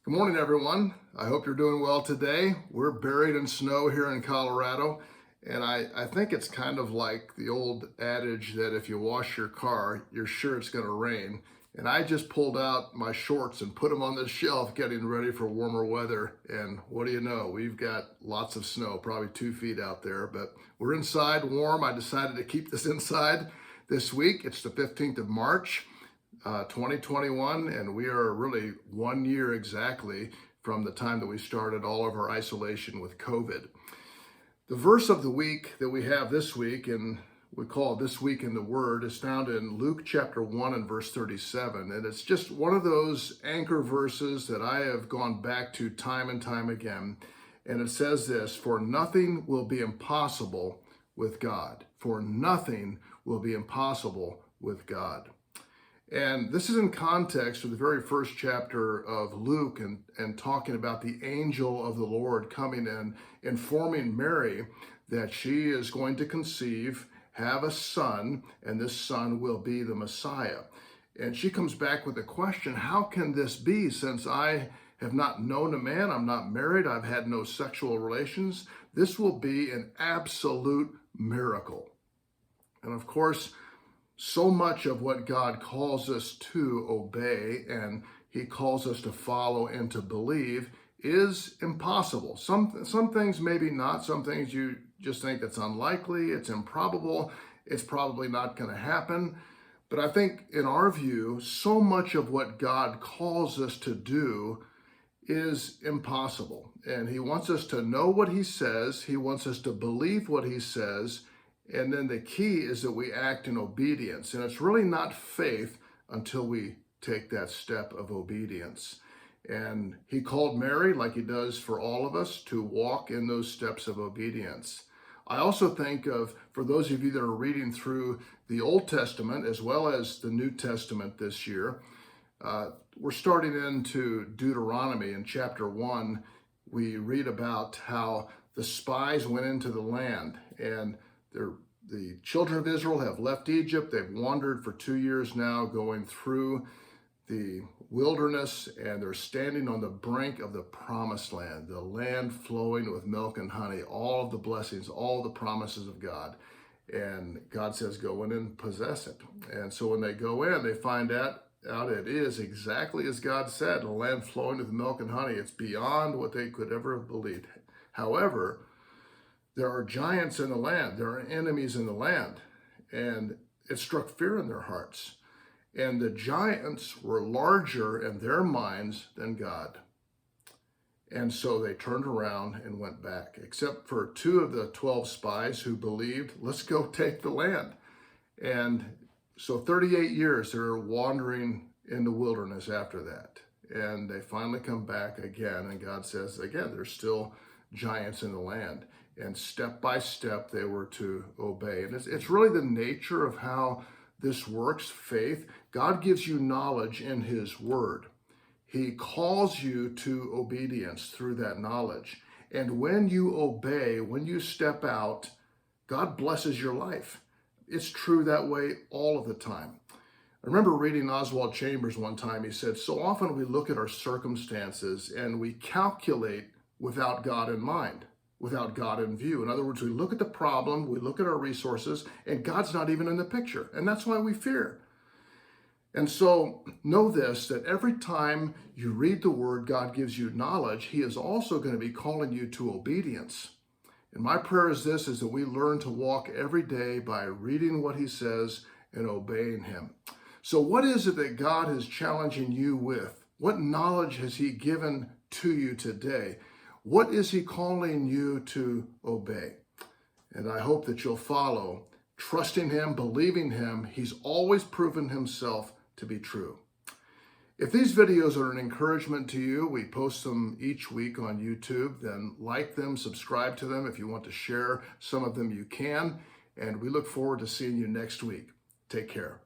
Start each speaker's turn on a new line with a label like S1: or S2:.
S1: Good morning, everyone. I hope you're doing well today. We're buried in snow here in Colorado, and I think it's kind of like the old adage that if you wash your car, you're sure it's going to rain. And I just pulled out my shorts and put them on the shelf, getting ready for warmer weather. And what do you know? We've got lots of snow, probably 2 feet out there, but we're inside warm. I decided to keep this inside this week. It's the 15th of March. 2021, and we are really 1 year exactly from the time that we started all of our isolation with COVID. The verse of the week that we have this week, and we call it This Week in the Word, is found in Luke chapter 1 and verse 37. And it's just one of those anchor verses that I have gone back to time and time again. And it says this: "For nothing will be impossible with God." For nothing will be impossible with God. And this is in context of the very first chapter of Luke and talking about the angel of the Lord coming in, informing Mary that she is going to conceive, have a son, and this son will be the Messiah. And she comes back with the question, how can this be, since I have not known a man, I'm not married, I've had no sexual relations? This will be an absolute miracle. And of course, so much of what God calls us to obey and he calls us to follow and to believe is impossible. Some things maybe not. Some things you just think it's unlikely, it's improbable, it's probably not going to happen. But I think in our view, so much of what God calls us to do is impossible. And he wants us to know what he says. He wants us to believe what he says. And then the key is that we act in obedience. And it's really not faith until we take that step of obedience. And he called Mary, like he does for all of us, to walk in those steps of obedience. I also think of, for those of you that are reading through the Old Testament as well as the New Testament this year, we're starting into Deuteronomy. In chapter 1, we read about how the spies went into the land, and the children of Israel have left Egypt. They've wandered for 2 years now, going through the wilderness, and they're standing on the brink of the promised land, the land flowing with milk and honey, all of the blessings, all the promises of God. And God says, go in and possess it. And so when they go in, they find out it is exactly as God said, a land flowing with milk and honey. It's beyond what they could ever have believed. However, there are giants in the land. There are enemies in the land. And it struck fear in their hearts. And the giants were larger in their minds than God. And so they turned around and went back, except for 2 of the 12 spies who believed, let's go take the land. And so 38 years they're wandering in the wilderness after that. And they finally come back again. And God says, again, there's still giants in the land. And step by step, they were to obey. And it's really the nature of how this works, faith. God gives you knowledge in his word. He calls you to obedience through that knowledge. And when you obey, when you step out, God blesses your life. It's true that way all of the time. I remember reading Oswald Chambers one time. He said, so often we look at our circumstances and we calculate without God in mind, without God in view. In other words, we look at the problem, we look at our resources, and God's not even in the picture. And that's why we fear. And so know this, that every time you read the word, God gives you knowledge. He is also going to be calling you to obedience. And my prayer is this, is that we learn to walk every day by reading what he says and obeying him. So what is it that God is challenging you with? What knowledge has he given to you today? What is he calling you to obey? And I hope that you'll follow, trusting him, believing him. He's always proven himself to be true. If these videos are an encouragement to you, we post them each week on YouTube, then like them, subscribe to them. If you want to share some of them, you can. And we look forward to seeing you next week. Take care.